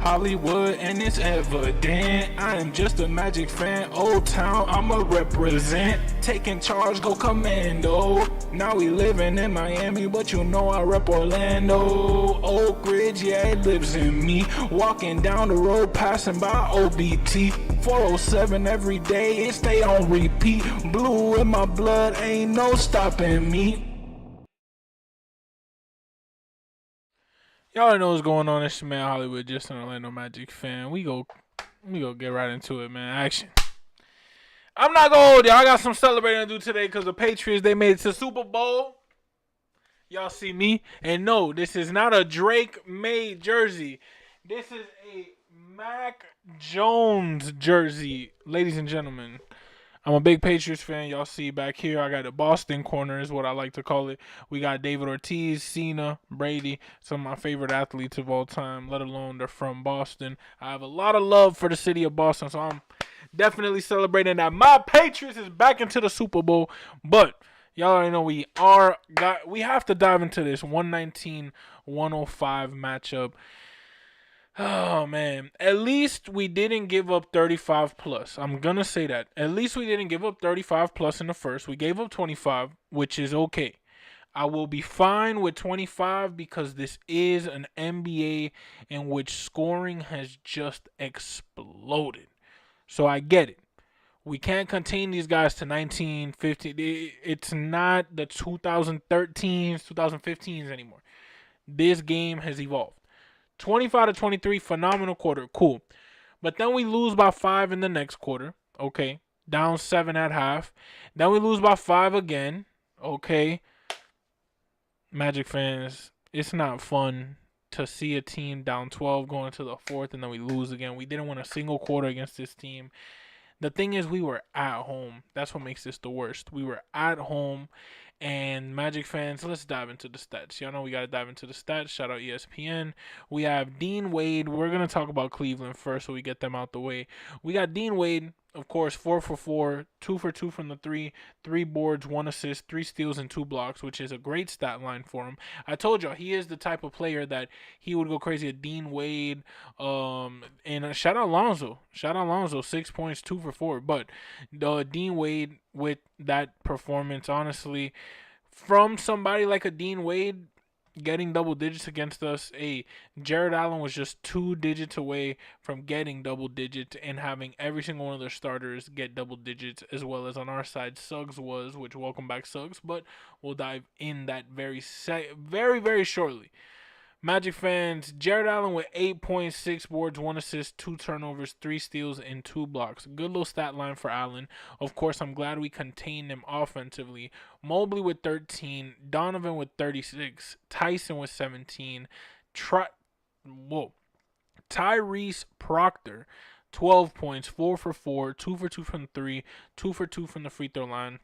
Hollywood and it's evident. I am just a Magic fan. Old Town, I'ma represent. Taking charge, go commando. Now we living in Miami, but you know I rep Orlando. Oak Ridge, yeah, it lives in me. Walking down the road, passing by OBT. 407 every day, it stay on repeat. Blue in my blood, ain't no stopping me. Y'all already know what's going on. It's your man Hollywood, just an Orlando Magic fan. We go get right into it, man. Action. I'm not gonna hold y'all. I got some celebrating to do today because the Patriots, they made it to Super Bowl. Y'all see me? And no, this is not a Drake-made jersey. This is a Mac Jones jersey, ladies and gentlemen. I'm a big Patriots fan. Y'all see back here, I got the Boston corner is what I like to call it. We got David Ortiz, Cena, Brady, some of my favorite athletes of all time, let alone they're from Boston. I have a lot of love for the city of Boston, so I'm definitely celebrating that my Patriots is back into the Super Bowl. But y'all already know we have to dive into this 119-105 matchup. Oh, man. At least we didn't give up 35 plus. I'm going to say that. At least we didn't give up 35 plus in the first. We gave up 25, which is okay. I will be fine with 25 because this is an NBA in which scoring has just exploded. So I get it. We can't contain these guys to 19, 15. It's not the 2013s, 2015s anymore. This game has evolved. 25-23, phenomenal quarter, cool. But then we lose by 5 in the next quarter, okay. Down 7 at half. Then we lose by 5 again, okay. Magic fans, it's not fun to see a team down 12 going to the 4th and then we lose again. We didn't win a single quarter against this team. The thing is, we were at home. That's what makes this the worst. We were at home. And Magic fans, let's dive into the stats. Y'all know we got to dive into the stats. Shout out ESPN. We have Dean Wade. We're going to talk about Cleveland first so we get them out the way. We got Dean Wade, of course, 4 for 4, 2 for 2 from the 3, 3 boards, 1 assist, 3 steals, and 2 blocks, which is a great stat line for him. I told y'all, he is the type of player that he would go crazy at. Dean Wade, and shout out Lonzo. Shout out Lonzo, 6 points, 2 for 4. But Dean Wade with that performance, honestly, from somebody like a Dean Wade getting double digits against us, Jared Allen was just 2 digits away from getting double digits and having every single one of their starters get double digits, as well as on our side Suggs was, which welcome back Suggs, but we'll dive in that very, very shortly. Magic fans, Jared Allen with 8.6 boards, 1 assist, 2 turnovers, 3 steals, and 2 blocks. Good little stat line for Allen. Of course, I'm glad we contained him offensively. Mobley with 13, Donovan with 36, Tyson with 17, Tyrese Proctor, 12 points, 4 for 4, 2 for 2 from the 3, 2 for 2 from the free throw line.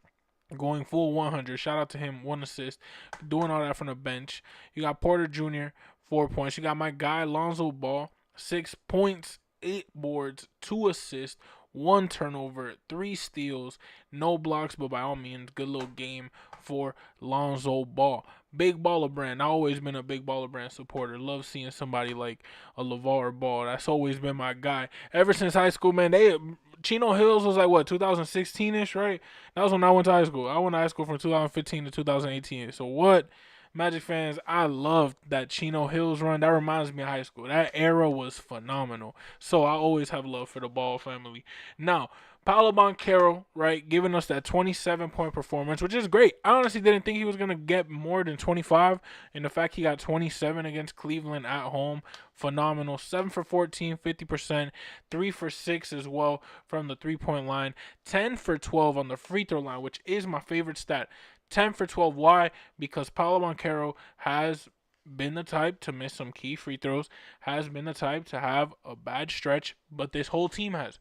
Going full 100. Shout out to him. 1 assist. Doing all that from the bench. You got Porter Jr., 4 points. You got my guy, Lonzo Ball, 6 points, 8 boards, 2 assists, 1 turnover, 3 steals, no blocks, but by all means, good little game for Lonzo Ball. Big Baller Brand. I've always been a Big Baller Brand supporter. Love seeing somebody like a LeVar Ball. That's always been my guy. Ever since high school, man, Chino Hills was like, what, 2016-ish, right? That was when I went to high school. I went to high school from 2015 to 2018. So what? Magic fans, I loved that Chino Hills run. That reminds me of high school. That era was phenomenal. So I always have love for the Ball family. Now, Paolo Banchero, right, giving us that 27-point performance, which is great. I honestly didn't think he was going to get more than 25, and the fact he got 27 against Cleveland at home, phenomenal. 7 for 14, 50%, 3 for 6 as well from the three-point line, 10 for 12 on the free throw line, which is my favorite stat. 10 for 12. Why? Because Paolo Banchero has been the type to miss some key free throws, has been the type to have a bad stretch, but this whole team has.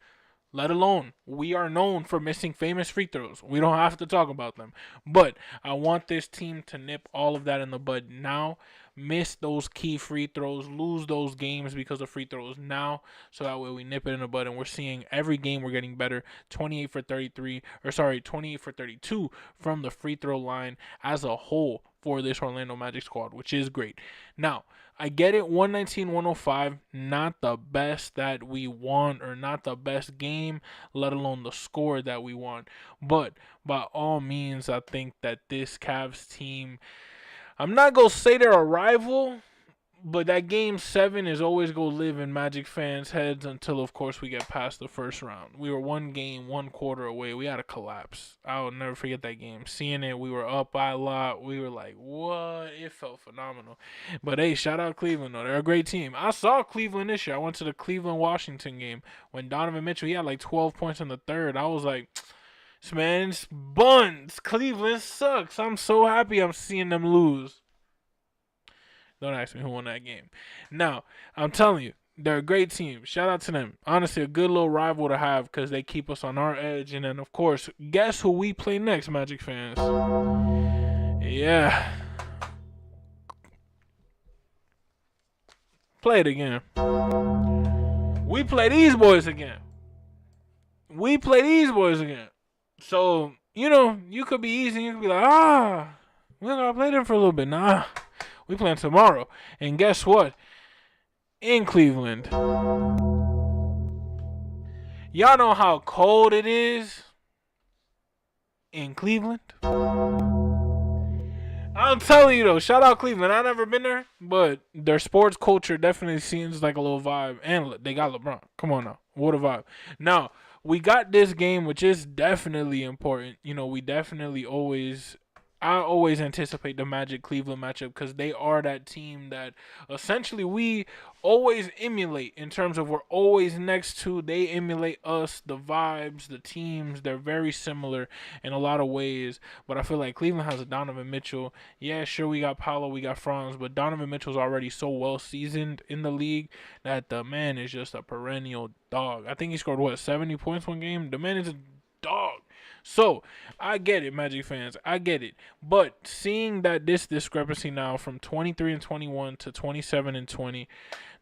Let alone, we are known for missing famous free throws. We don't have to talk about them. But I want this team to nip all of that in the bud now. miss those key free throws, lose those games because of free throws now, so that way we nip it in the bud. And we're seeing every game we're getting better. 28 for 32 from the free throw line as a whole for this Orlando Magic squad, which is great. Now, I get it, 119-105, not the best that we want, or not the best game, let alone the score that we want. But by all means, I think that this Cavs team, I'm not going to say they're a rival, but that game 7 is always going to live in Magic fans' heads until, of course, we get past the first round. We were one game, one quarter away. We had a collapse. I will never forget that game. Seeing it, we were up by a lot. We were like, what? It felt phenomenal. But, hey, shout out Cleveland, though. They're a great team. I saw Cleveland this year. I went to the Cleveland-Washington game when Donovan Mitchell, he had like 12 points in the third. I was like, man's buns. Cleveland sucks. I'm so happy I'm seeing them lose. Don't ask me who won that game. Now, I'm telling you, they're a great team. Shout out to them. Honestly, a good little rival to have because they keep us on our edge. And then, of course, guess who we play next, Magic fans? Yeah. Play it again. We play these boys again. So, you could be easy. You could be like, we're going to play them for a little bit. Nah. We playing tomorrow. And guess what? In Cleveland. Y'all know how cold it is in Cleveland? I'm telling you, though. Shout out Cleveland. I've never been there, but their sports culture definitely seems like a little vibe. And they got LeBron. Come on now. What a vibe. Now, we got this game, which is definitely important. We definitely I always anticipate the Magic Cleveland matchup because they are that team that essentially we always emulate in terms of we're always next to. They emulate us, the vibes, the teams. They're very similar in a lot of ways. But I feel like Cleveland has a Donovan Mitchell. Yeah, sure, we got Paolo, we got Franz, but Donovan Mitchell's already so well seasoned in the league that the man is just a perennial dog. I think he scored, 70 points one game? The man is a dog. So, I get it, Magic fans. I get it. But seeing that this discrepancy now from 23-21 to 27-20,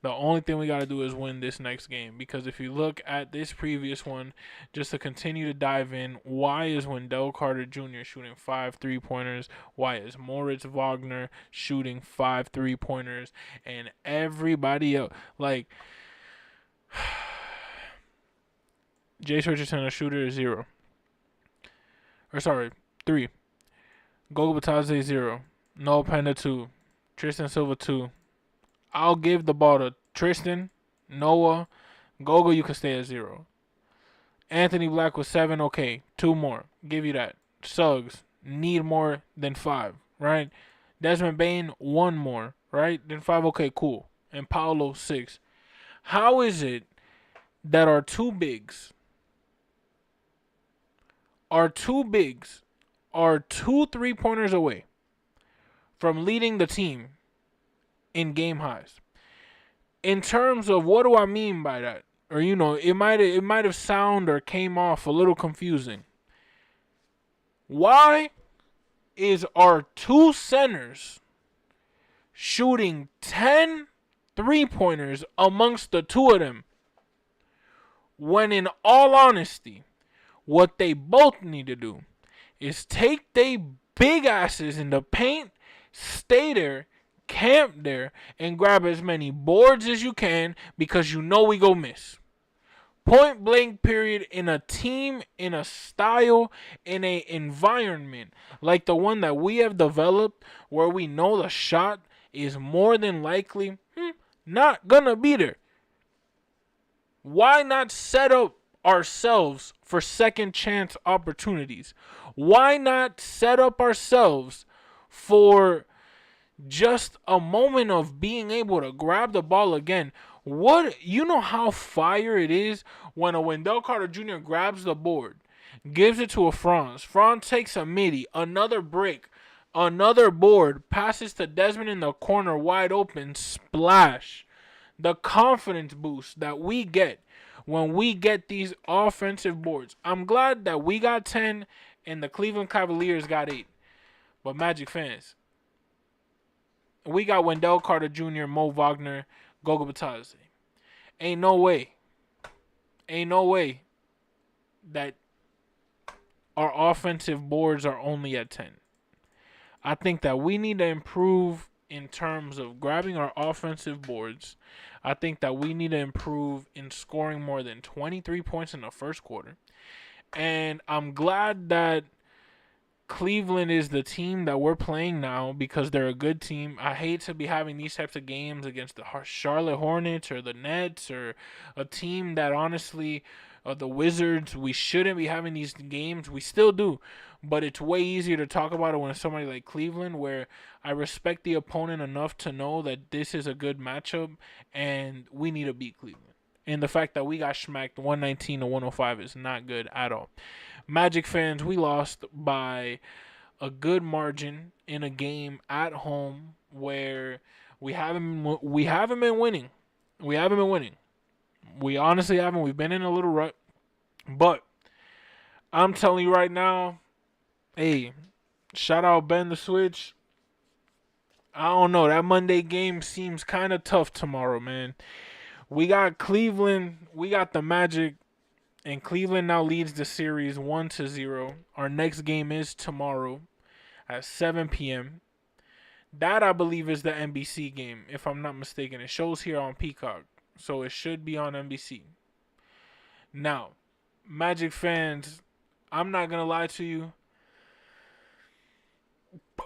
the only thing we got to do is win this next game. Because if you look at this previous one, just to continue to dive in, why is Wendell Carter Jr. shooting 5 3-pointers? Why is Moritz Wagner shooting 5 3-pointers? And everybody else, like, Jace Richardson, a shooter, is 0. 3. Goga Batadze, 0. Noah Penda, 2. Tristan Silva, 2. I'll give the ball to Tristan, Noah, Goga, you can stay at 0. Anthony Black was 7, okay. 2 more. Give you that. Suggs, need more than 5, right? Desmond Bain, 1 more, right? Then 5, okay, cool. And Paolo, 6. How is it that our two bigs are 2 3-pointers away from leading the team in game highs? In terms of what do I mean by that? Or it might have sounded or came off a little confusing. Why is our 2 centers shooting 10 3-pointers amongst the 2 of them when, in all honesty, what they both need to do is take they big asses in the paint, stay there, camp there, and grab as many boards as you can because we go miss. Point blank period, in a team, in a style, in a environment like the one that we have developed where we know the shot is more than likely not gonna be there. Why not set up ourselves for second chance opportunities? Why not set up ourselves for just a moment of being able to grab the ball again? How fire it is when a Wendell Carter Jr. grabs the board, gives it to a Franz. Franz takes a midi, another break, another board, passes to Desmond in the corner wide open, splash. The confidence boost that we get when we get these offensive boards. I'm glad that we got 10 and the Cleveland Cavaliers got 8. But Magic fans, We got Wendell Carter Jr., Mo Wagner, Goga Batadze. Ain't no way. Ain't no way that our offensive boards are only at 10. I think that we need to improve in terms of grabbing our offensive boards. I think that we need to improve in scoring more than 23 points in the first quarter. And I'm glad that Cleveland is the team that we're playing now because they're a good team. I hate to be having these types of games against the Charlotte Hornets or the Nets or a team that honestly, the Wizards, we shouldn't be having these games. We still do, but it's way easier to talk about it when it's somebody like Cleveland, where I respect the opponent enough to know that this is a good matchup and we need to beat Cleveland. And the fact that we got smacked 119 to 105 is not good at all. Magic fans, we lost by a good margin in a game at home where we haven't been winning. We haven't been winning. We honestly haven't. We've been in a little rut, but I'm telling you right now, hey, shout out Ben the Switch. I don't know. That Monday game seems kind of tough tomorrow, man. We got Cleveland. We got the Magic. And Cleveland now leads the series 1-0. Our next game is tomorrow at 7 p.m. That, I believe, is the NBC game, if I'm not mistaken. It shows here on Peacock, so it should be on NBC. Now, Magic fans, I'm not going to lie to you.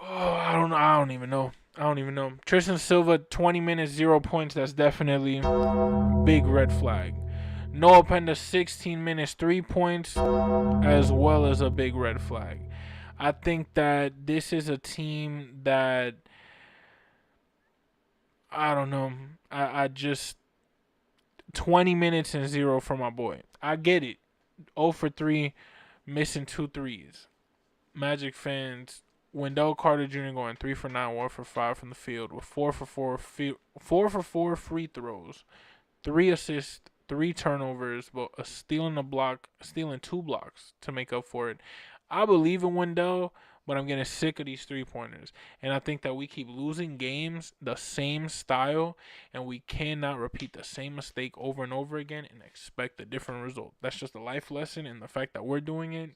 Oh, I don't know. I don't even know. Tristan Silva, 20 minutes, 0 points. That's definitely big red flag. Noah Penda, 16 minutes, 3 points, as well as a big red flag. I think that this is a team that, I don't know. I just, 20 minutes and 0 for my boy. I get it. 0 for 3, missing 2 threes. Magic fans, Wendell Carter Jr. going 3 for 9, 1 for 5 from the field with 4 for 4 free throws, 3 assists, 3 turnovers, but stealing 2 blocks to make up for it. I believe in Wendell, but I'm getting sick of these 3-pointers. And I think that we keep losing games the same style, and we cannot repeat the same mistake over and over again and expect a different result. That's just a life lesson, and the fact that we're doing it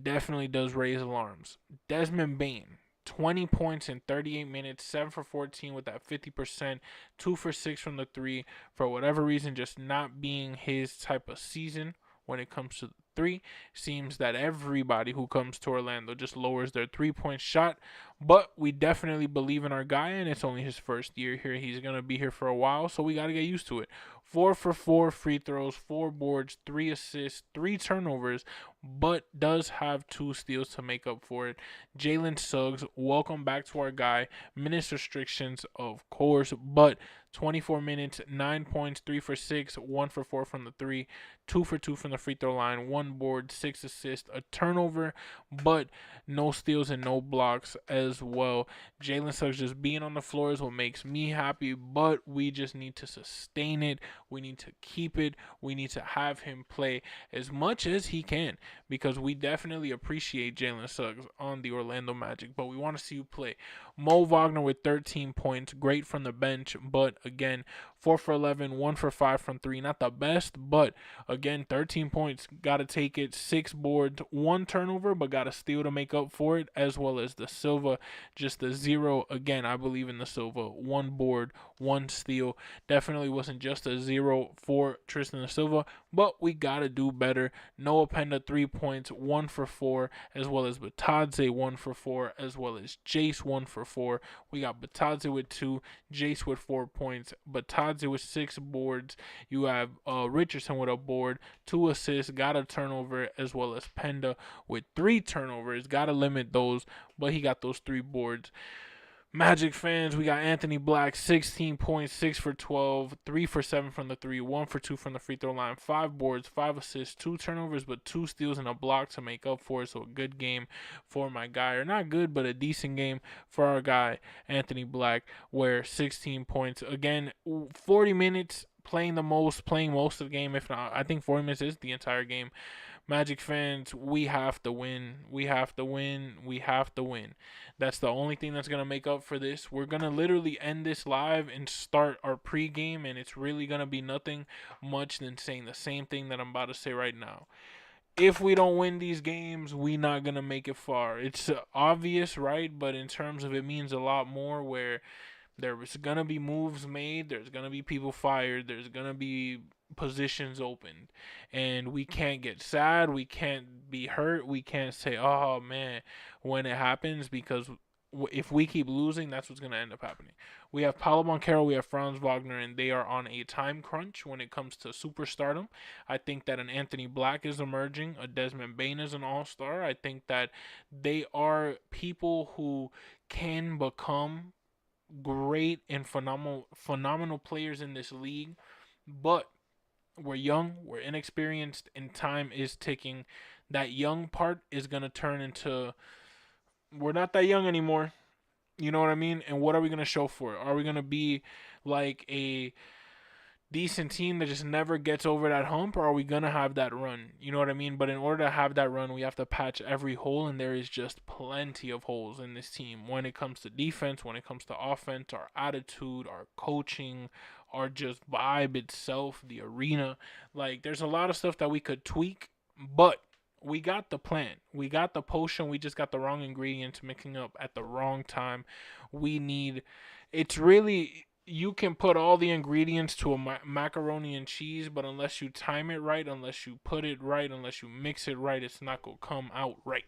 definitely does raise alarms. Desmond Bane, 20 points in 38 minutes, 7 for 14 with that 50%, 2 for 6 from the 3. For whatever reason, just not being his type of season when it comes to the 3. Seems that everybody who comes to Orlando just lowers their 3-point shot. But we definitely believe in our guy, and it's only his first year here. He's going to be here for a while, so we got to get used to it. 4 for 4 free throws, 4 boards, 3 assists, 3 turnovers, but does have 2 steals to make up for it. Jalen Suggs, welcome back to our guy. Minutes restrictions, of course, but 24 minutes, 9 points, 3 for 6, 1 for 4 from the 3, 2 for 2 from the free throw line, 1 board, 6 assists, a turnover, but no steals and no blocks as well. Jalen Suggs just being on the floor is what makes me happy, but we just need to sustain it. We need to keep it. We need to have him play as much as he can because we definitely appreciate Jalen Suggs on the Orlando Magic, but we want to see you play. Mo Wagner with 13 points, great from the bench, but again, 4 for 11, 1 for 5 from 3. Not the best, but again, 13 points, got to take it. 6 boards, 1 turnover, but got a steal to make up for it, as well as the Silva, just the 0. Again, I believe in the Silva. 1 board, 1 steal. Definitely wasn't just a 0 for Tristan da Silva, but we got to do better. Noah Penda, 3 points, 1 for 4, as well as Batadze, 1 for 4, as well as Jace, 1 for 4. We got Batadze with 2, Jace with 4 points, Batadze with 6 boards. You have Richardson with a board, 2 assists, got a turnover, as well as Penda with 3 turnovers. Got to limit those, but he got those 3 boards. Magic fans, we got Anthony Black, 16 points, 6 for 12, 3 for 7 from the 3, 1 for 2 from the free throw line, 5 boards, 5 assists, 2 turnovers, but 2 steals and a block to make up for it. So a good game for my guy, or not good, but a decent game for our guy, Anthony Black, where 16 points. Again, 40 minutes, playing most of the game, if not, I think 40 minutes is the entire game. Magic fans, we have to win. We have to win. We have to win. That's the only thing that's going to make up for this. We're going to literally end this live and start our pregame, and it's really going to be nothing much than saying the same thing that I'm about to say right now. If we don't win these games, we not going to make it far. It's obvious, right? But in terms of it means a lot more where there's going to be moves made. There's going to be people fired. There's going to be positions opened. And we can't get sad. We can't be hurt. We can't say, oh, man, when it happens, because if we keep losing, that's what's going to end up happening. We have Paulo Banchero, we have Franz Wagner, and they are on a time crunch when it comes to superstardom. I think that an Anthony Black is emerging. A Desmond Bain is an all-star. I think that they are people who can become great and phenomenal players in this league, but we're young, we're inexperienced, and time is ticking. That young part is going to turn into, we're not that young anymore. You know what I mean? And what are we going to show for it? Are we going to be like a decent team that just never gets over that hump, or are we going to have that run? You know what I mean? But in order to have that run, we have to patch every hole, and there is just plenty of holes in this team when it comes to defense, when it comes to offense, our attitude, our coaching, our just vibe itself, the arena. Like, there's a lot of stuff that we could tweak, but we got the plan. We got the potion. We just got the wrong ingredients mixing up at the wrong time. It's really, you can put all the ingredients to a macaroni and cheese, but unless you time it right, unless you put it right, unless you mix it right, it's not going to come out right.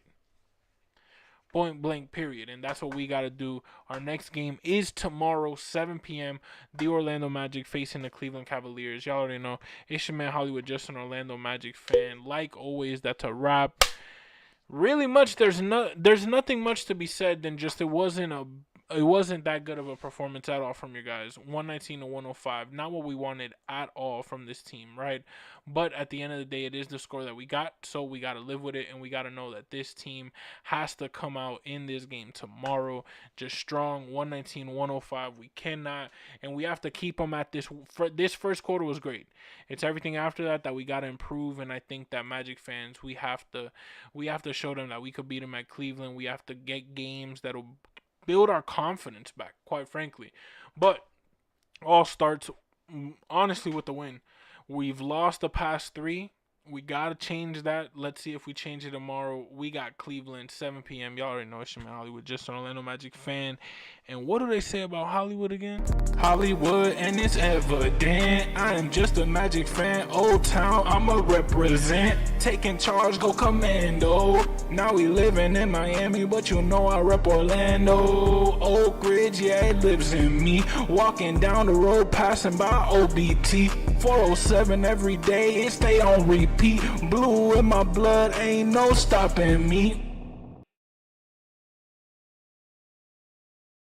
Point blank, period. And that's what we got to do. Our next game is tomorrow, 7 p.m. The Orlando Magic facing the Cleveland Cavaliers. Y'all already know. It's your man Hollywood, just an Orlando Magic fan. Like always, that's a wrap. Really much, there's nothing much to be said than just it wasn't that good of a performance at all from your guys. 119 to 105. Not what we wanted at all from this team, right? But at the end of the day, it is the score that we got, so we got to live with it, and we got to know that this team has to come out in this game tomorrow just strong. 119-105. We cannot, and we have to keep them at this. This first quarter was great. It's everything after that we got to improve, and I think that Magic fans, we have to show them that we could beat them at Cleveland. We have to get games that'll build our confidence back, quite frankly. But all starts, honestly, with the win. We've lost the past 3. We got to change that. Let's see if we change it tomorrow. We got Cleveland, 7 p.m. Y'all already know it's your man Hollywood, just an Orlando Magic fan. And what do they say about Hollywood again? Hollywood, and it's evident. I am just a Magic fan. Old Town, I'ma represent. Taking charge, go commando. Now we living in Miami, but you know I rep Orlando. Oak Ridge, yeah, it lives in me. Walking down the road, passing by OBT. 407 every day, it stay on repeat. Blue in my blood, ain't no stopping me.